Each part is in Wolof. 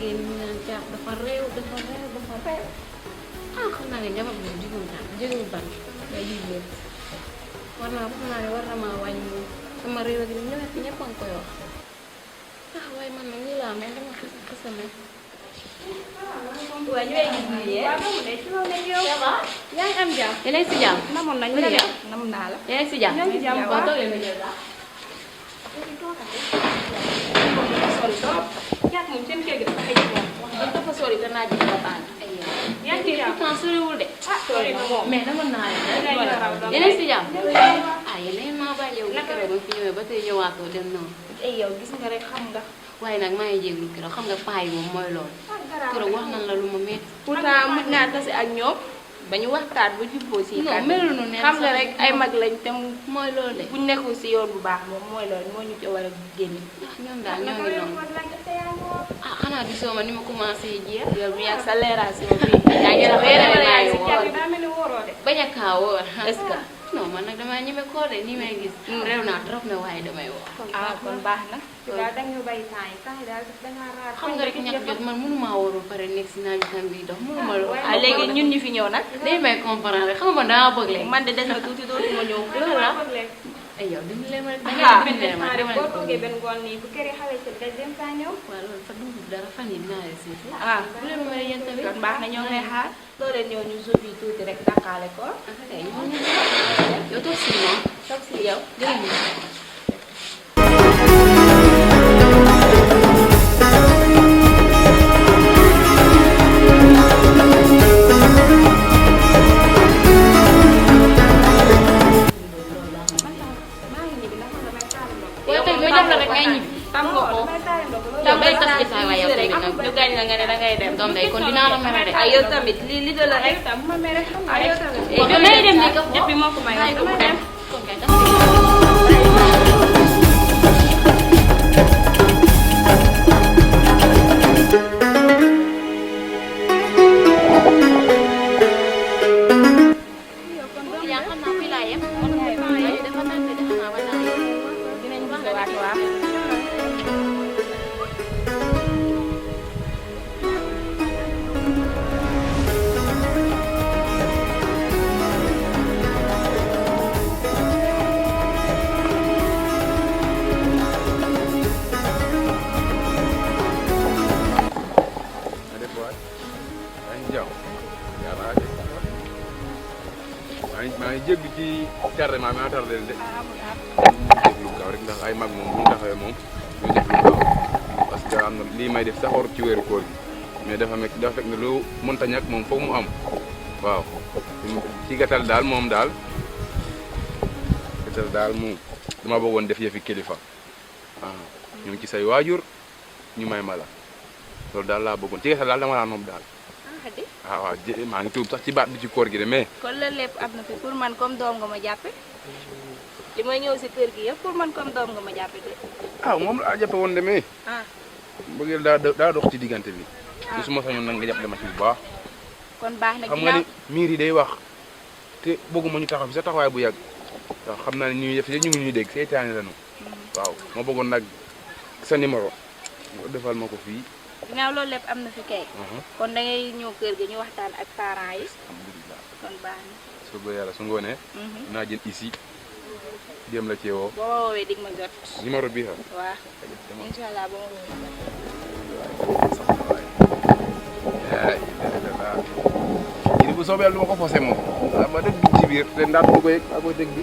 génn ñu naan caaf dafa réew dafa réew dafa réew ah xam naa ne jabar bi jigul daal jigul ban ngay jigéen war naa xam naa ne war na maa wàññi sama réew gi ñëpp a ngi koy wax ah waaye man nag nii laa mel dama xasame waaw ñu ngi gis nii yéen. waaw moom de ci loolu lañ yow. yaa ngi am jàmm. yéen a ngi si jàmm. namoon nañ la de nam naa la. yéen a ngi si jàmm. ñoo ngi si jàmm waaw toog leen ma jël daal. sori trop. yaa moom seen kër gi dafa xëy moom. wax dëgg dafa sori te naaj bi dafa tàng. yaa ngi ci jàmm pourtant soriwul de. ah sori na moom. mais dama naa leen. yéen a ngi si jàmm. ah yéen a ngi maa bàyyi yow. naka la ba fi ñëwee ba tey ñëwaatoo dem noonu. ay yow gis nga rek xam nga. waaye nag maa ngi jéglu keroog xam nga paa yi moom mooy loolu. keroog wax nañ la lu ma métti. pourtant mën naa tase ak ñoom ba ñu waxtaan ba jubboo si. non melul nu ne xam nga rek ay mag lañ te mooy loolu de. buñ nekkul si yoon bu baax moom mooy loolu moo ñu ci war a génne. ñoom daal ñoo ngi noonu. ah xanaa gisoo ma ni ma commencé jeex. yow mi ak sa leeration bi. yaa ngi rafetlu yaa yaa ngi ngi daa mel ni wóoroo de. bañ a kaawoo. est-ce que. non man nag damaa ñeme koo de ni may gis. réew naa trop ne waaye damay wax. ah kon baax na. daal da nga ñu bàyyi temps yi daal da ngaa raar. xam nga rek ñàkk jot man mënumaa wóor ba pare nekk si naaj tam bi dox mënuma loolu. ah léegi ñun ñu fi ñëw nag. day may comprendre rek xam nga man damaa bëgg léegi. man de des na tuuti dootuma ñëw. loolu la ay yow dina leen ma da ah ngay bindee ma dama boo toogee benn ngoon nii bu kër yi xale ci des dem saa ñëw. waaw loolu fa dugg dara fan yi dinaa leen seet. ah bu leen ma yéen tamit. kon baax na ñoo ngi lay xaar. loo leen ñëw ñu suuf yi tuuti rek dàqaale ko. tey yow toog si moom. toog si yow. jërëjëf. tam nga ko. yow bay tas ci saa waay yow tamit nag. ñu gañ la nga ne dangay dem. doom day kon dinaa la mere de. ah yow tamit li de la rek. ma mere xam nga yow tamit. damay dem di ko ñëpp bi moo ko may damay damay dem. kon kay tas yaa xam naa fii laa yem. dafa naan de xam naa ba naa yem. dinañ wax waat waaw. maa ngi jéggi ci tardement maa tardé leen de. jéggi lu gaaw rek ndax ay mag moom bu ñu taxawee moom ñu def lu gaaw parce que am na lii may def saxoor ci weeru koor gi mais dafa fekk ne lu mënta ñàkk moom foog mu am waaw. ci gàttal daal moom daal dama bëggoon def yëfi kilifa waaw ñu ngi ci say waajur ñu may ma la loolu daal laa bëggoon ci gàttal daal dama laa nopp daal. waaw maa ngi tuub sax ci baat bi ci koor gi de mais. kon loolu lépp am na fi pour man comme doom nga ma jàppe li may ñëw si kër gi yëpp pour man comme doom nga ma jàppe de. ah moom laa jàppe woon de mais. ah bëggeel daa dox ci diggante bi. su ma sañoon nag nga jàppale ma ci bu baax. kon baax na xam nga ni miir yi day wax te bëgguma ñu taxaw fi sa taxawaay bu yàgg waaw xam naa ne ñuy def ñu ngi ñuy dégg seytaane lañu waaw ma bëggoon nag sa numéro defal ma ko fii. ginnaaw loolu lépp am na fi kay. kon da ngay ñëw kër gi ñu waxtaan ak parents yi. alhamdulilah kon baax na. su boobaa yàlla su ngoonee. dinaa jël ici dem la ci woo. boo ma woowee dig ma jot. numéro bii xam. waaw incha allah boo ma woowee. kii bu soobee lu ma ko fosee moom. waaw ma dëgg ci biir te ndax du ko yëg maa koy dëgg bi.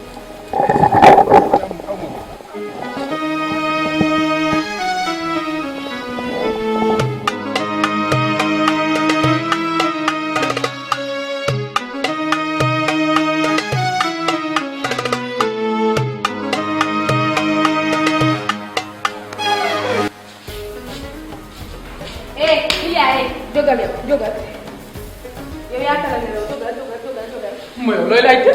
jógal yow jógal yow yaa talal yow jógal. mooy yow looy laajte.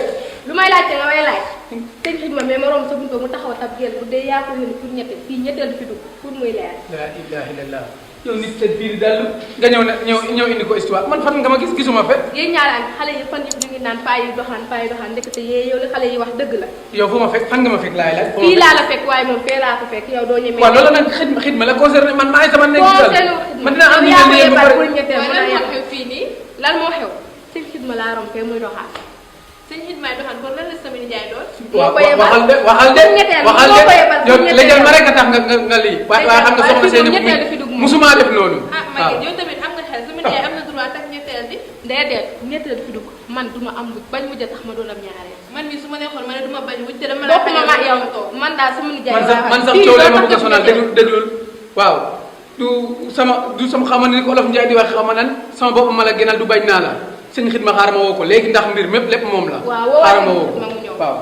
lu may laajte nga may laaj. sëñ xij ma mais ma romb sa buntu mu taxaw tab génn bu dee yaa ko yónni pour ñette fii ñetteel fi dugg pour muy leer. la ilaha illallah yow nit sa biir dal nga ñëw indi ko histoire man fan nga ma gisuma fe yéen ñaaraan xale yi fan yëpp ñu ngi naan paa yi doxaan ndekete yee yow li xale yi wax dëgg la yow fu ma fekk fan nga ma fekk laay laaj fii laa la fekk waaye moom fee laa ko fekk yow doo ñemee waaw loolu nag xidma la concerné man maa ngi sama nekk dal man dina am ñu ne ba pare lan moo xew fii nii lan moo xew seen xidma laa rom fee muy doxaan seen xidmaay doxaan kon lan la sama nijaay doon waxal de yow léegi ma rek a tax nga lii waaye xam nga soxna seen musuma def loolu Maguette yow tamit am nga xel sama nijaay am na droit tak ñetteel di déedéet ñetteel fi dugg man duma am wujj bañ wujj tax ma doon am ñaareel man mi su ma neexoon ma ne duma bañ wujj te dama la xajal ma yow man daal sama nijaay man sax coow lee ma bëgg a sonal déglul waaw du sama xamal ni ko olof Njaay di wax xama nan sama bopp ma la gënal du bañ naa la sëñ xidma xaaral ma woo ko léegi ndax mbir mépp lépp moom la xaaral ma woo ko waaw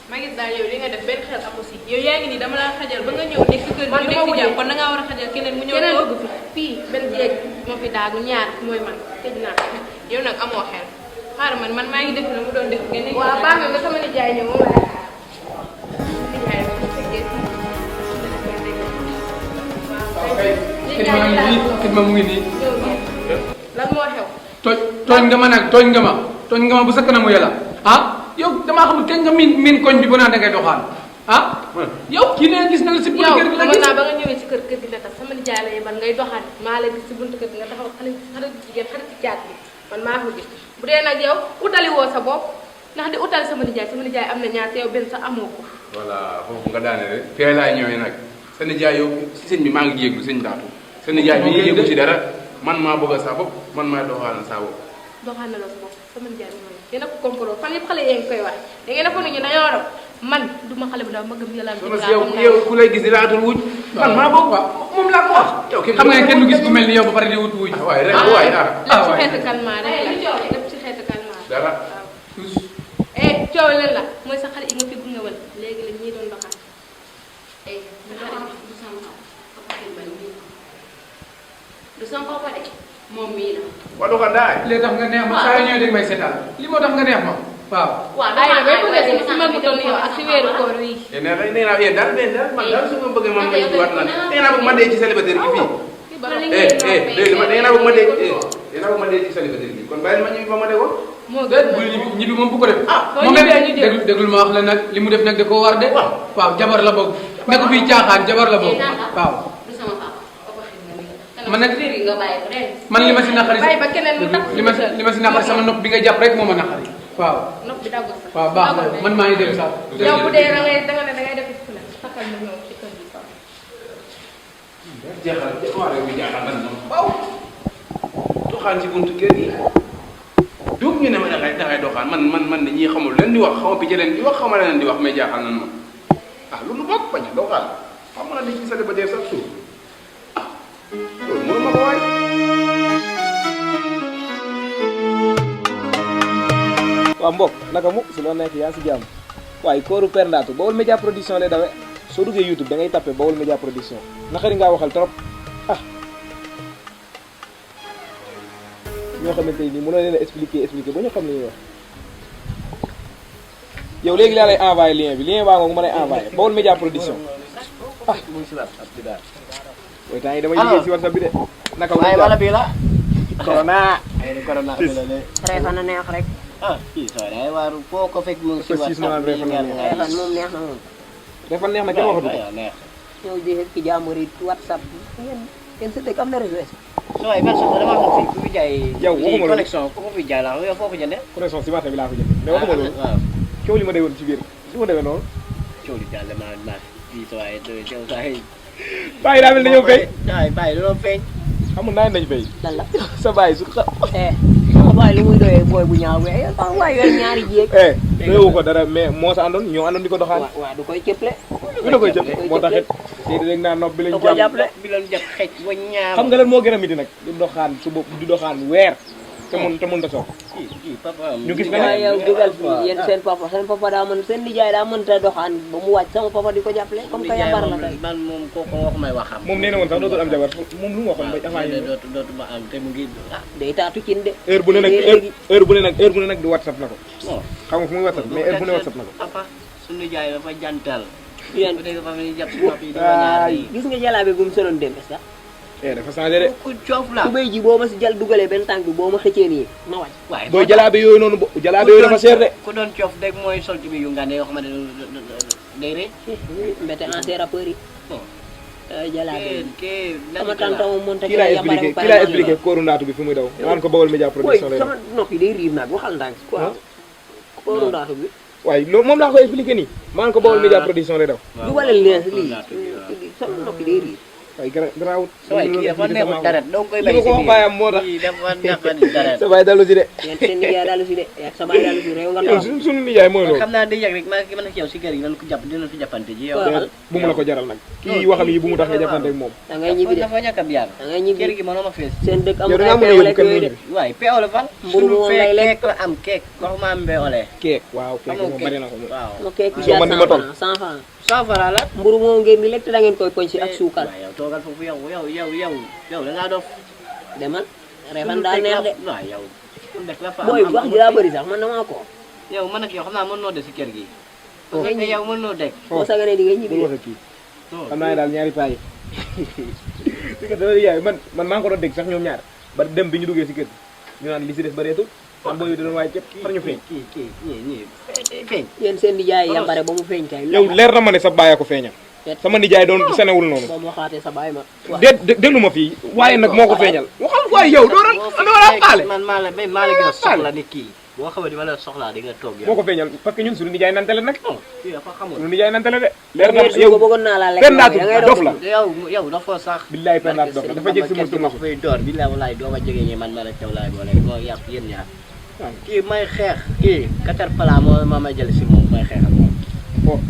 Maguette daal yow li nga def benn xel amu si yow yaa ngi nii dama la xajal ba nga ñëw nekk si kër gi nekk si jàmm kon da ngaa war a xajal keneen mu ñëw dugg fi fii benn jeeg moo fi daagu ñaar mooy man tëj naa yow nag amoo xel xaaral man maa ngi def na mu doon def ngeen waaw baax na nga sama nijaay ñëw moom la nijaay xidma mu ngi nii lan moo xew tooñ nga ma nag tooñ nga ma bu sa kanamu yàlla ah yow damaa xamul kañ nga miin koñ bi ba naan da ngay doxaan ah yow kii nee gis na la si buntu kër gi la gis naa ba nga ñëwee si kër gi la tax sama nijaay la yebal ngay doxaan maa la gis si buntu kër gi nga taxaw xale jigéen xale si caat bi man maa ko gis bu dee nag yow utali woo sa bopp ndax di utali sama nijaay am na ñaar te yow benn sax amoo ko voilà foofu nga daane rek fee laay ñëwee nag sa nijaay yow si sëñ bi maa ngi yéeglu sëñ Daatu sa nijaay bi yéegu ci dara man maa bëgg a sa bopp man maa doxaana sa bopp doxaan na la sa bopp sama nijaay bi mooy yéen a ko complot fan yëpp xale yee ngi koy wax da ngeen a foog ne ñu dañoo war man du ma xale bu ndaw ma gëm yàlla yow ku lay gis di laatul wuj man maa bokk moom laa ko wax xam nga kenn du gis ku mel ni yow ba pare di wut wuj waay rek waay lépp ci xeetu calmant rek lépp ci xeetu calmant dara coow leen la mooy sa xale yi nga fi gunge wal léegi la ñii doon doxaan du sama papa de moom mii la. waa doxal daay. léegi tax nga neex ma saa yoo ñëwee dégg may seetaan li moo tax nga neex ma waaw. waaw ay bay bëgg si ma gutoon yow ak si weeru koor wi. nee naa yéen daal man daal su ma bëggee man may jiwaat na nee naa bëgg ma dee ci célibataire gi fii. léegi nee naa bëgg ma dee ci célibataire gi kon bàyyi ma ñibbi ba ma dee ko. moo gën bu ñibbi moom bu ko def. moom it déglul ma wax la nag li mu def nag da koo war de. waaw jabar la bëgg nekk fii caaxaan jabar la bëgg waaw. man nag man li ma si naqari li ma si naqari sama nopp bi nga jàpp rek moo ma naqari waaw. nopp bi daggul sax waaw baax na man maa ngi dem sax. yow bu dee da ngay def ci la takkal ma ñëw ci kër gi sax. jeexal waa réew mi jaaxal na noonu waaw. doxaan ci buntu kër gi dugg ñu ne ma dangay doxaan man ne ñii xamul leen di wax xaw ma picc leen di wax xaw ma leen di wax mais jaaxal na noonu ah loolu bokk bañ a doxaan xam nga ne ci célibataire sax suuf. loolu mënu ma ko waay. waaw mbokk naka mu si loo nekk yaa si jàmm waaye kooru Père Ndatou Baol Média Production lay dawe soo duggee YouTube da ngay tapé Baol Média Production naqari ngaa waxal trop ah ñoo xamante ni mënoo leen a expliquer ba ñu xam li ñuy wax yow léegi laa lay envoyé lien baa ngoog ma lay envoyé Baol Média Production ah mu ngi si laat waaye temps yi dama yëgee si WhatsApp bi de. naka waaye wala bii la. corona. corona bi la de. reefan na neex rek. ah kii soo day waaru foo ko fekk mu ngi si WhatsApp bi reefan moom neex na moom. reefan neex na kenn waxatu ko. neex. ñëw di ki jàmbur yi WhatsApp bi yéen sa dëkk am na réseau. soo ay personne dama xam fii ku fi jaay. yow waxuma loolu connexion ku ko fi jaay la yow foo ko jëndee. connexion si marché bi laa ko jëndee. mais waxuma loolu waaw. coow li ma dee woon ci biir su ma demee noonu. coow li jàll maa fii soo ay yow saa yi. bàyyi daa mel dañoo fay. waaw bàyyi dañoo feeñ. xamul naa ne dañu fay. lan la. sa bàyyi su xa. waaye lu muy doyee booy bu ñaaw mais waaye yooyu ñaari jéeg. doyewu ko dara mais moo sa àndoon ñoo àndoon di ko doxaan. waaw du koy cëple. du la koy jëpp moo taxit léegi dégg naa nopp bi lañ jàpp bi lañ jàpp xëj ba ñaaw. xam nga lan moo gën a miti nag di doxaan su bopp di doxaan weer te mun ta soog. kii papa ñu gis waaye yow dugal fii yéen seen papa daa mën seen nijaay daa mën ta doxaan ba mu wàcc sama papa di ko jàppale comme que yambar la tey. man moom kooku wax may waxam. moom nee na woon sax dootul am jabar moom lu mu waxoon ba avant yi dootuma am te mu ngi day taatu cin de. heure bu ne nag di WhatsApp na ko. xam nga fu muy WhatsApp mais heure bu ne WhatsApp na ko. papa suñu jaay dafa jantal. yéen bu dee dafa mel ni jàpp si bopp yi dafa ñaar yi. gis nga jalaabe bu mu soloon dem sax dafa changé de. ku coof la. tubéy ji boo ma si jël dugalee benn tànk bi boo ma xëccee nii ma wàcc. waaye booy jalaabe yooyu noonu jalaabe yooyu dafa seer de. ku doon coof deg mooy sol ci bi yu ngande yoo xamante ne day rëy. mbete ancien rappeur yi. bon. jalaabe kee sama tante moom monté kii laa expliqué kóoru ndaatu bi fi muy daw. naan ko Baol Média production lay sama noppi day riir naag waxal ndànk quoi. kóoru ndaatu bi. waaye loolu moom laa koy expliqué nii. maan ko Baol Média production lay daw. dugalal leen lii sama noppi day riir. waaye garaawut. waaye kii dafa neexul dara doo koy bay li si ma ko wax baayam moo tax. kii dafa neexul dara. sa baay dalu si de. yéen seen nijaay dalu si de yak sa baay dalu si réew nga yow suñu nijaay mooy loolu. xam naa day yàgg rek maa ngi mën a yow si kër gi nañ ko jàpp dinañ fi jàppante ji yow. bu mu la ko jaral nag. kii waxam yi bu mu tax nga jàppante ak moom. da ngay ñibbi de dafa ñàkk a biyaar. da ngay ñibbi kër gi mënoo ma fees. seen dëkk yow amul da ngaa ay mën a peew yóbbu lekk kenn yooyu de. mënu waaye peew la fan. mburu moom lay lekk keek la am keek waxuma am mbeole. keek waaw keek moom bari na ko moom. waaw. ma keek soo man ni ma toll 100 francs 100 francs la. mburu moom ngeen di lekk te da ngeen koy poñ si ak suukar waaw yow toogal foofu yow da ngaa dof. demal refan daa neex de waaw yow. booy wax ji daa bëri sax man damaa ko yow man ak yow xam naa mën noo de si kër gi. parce que yow mën noo dégg. boo saganee di nga ñibbi bul waxe kii xam naa ne daal ñaari paa yi si que dama yaay man maa ngi ko doon dégg sax ñoom ñaar ba dem bi ñu duggee si kër gi ñu naan li si des bëreetul xam booy di doon waaye képp far ñu feeñ ñii feeñ. yéen seen nijaay yambare ba mu feeñ kay yow leer na ma ne sa baay ko feeñal sama nijaay doon senewul noonu boo mu waxaatee sa baay ma déglu ma fii waaye nag moo ko feeñal waxal waaye yow doo doon xaale man maa la gën a soxla ni kii boo xamante ma la soxlaa di nga toog yow. moo ko feeñal parce que ñun suñu nijaay nantale nag kii dafa xamul. suñu nijaay nantale de leer na yow yow bëggoon naa laa lekk pendaatu da ngay dof la yow dafa sax. billaay pendaatu dof la dafa jël si ma mustu ma fay door billaay walaay doo ma jege ñi man ma la teew laay boole moo yàq yéen ñaar. kii may xeex kii Caterpillar moo ma jël si moom may xeex ak moom.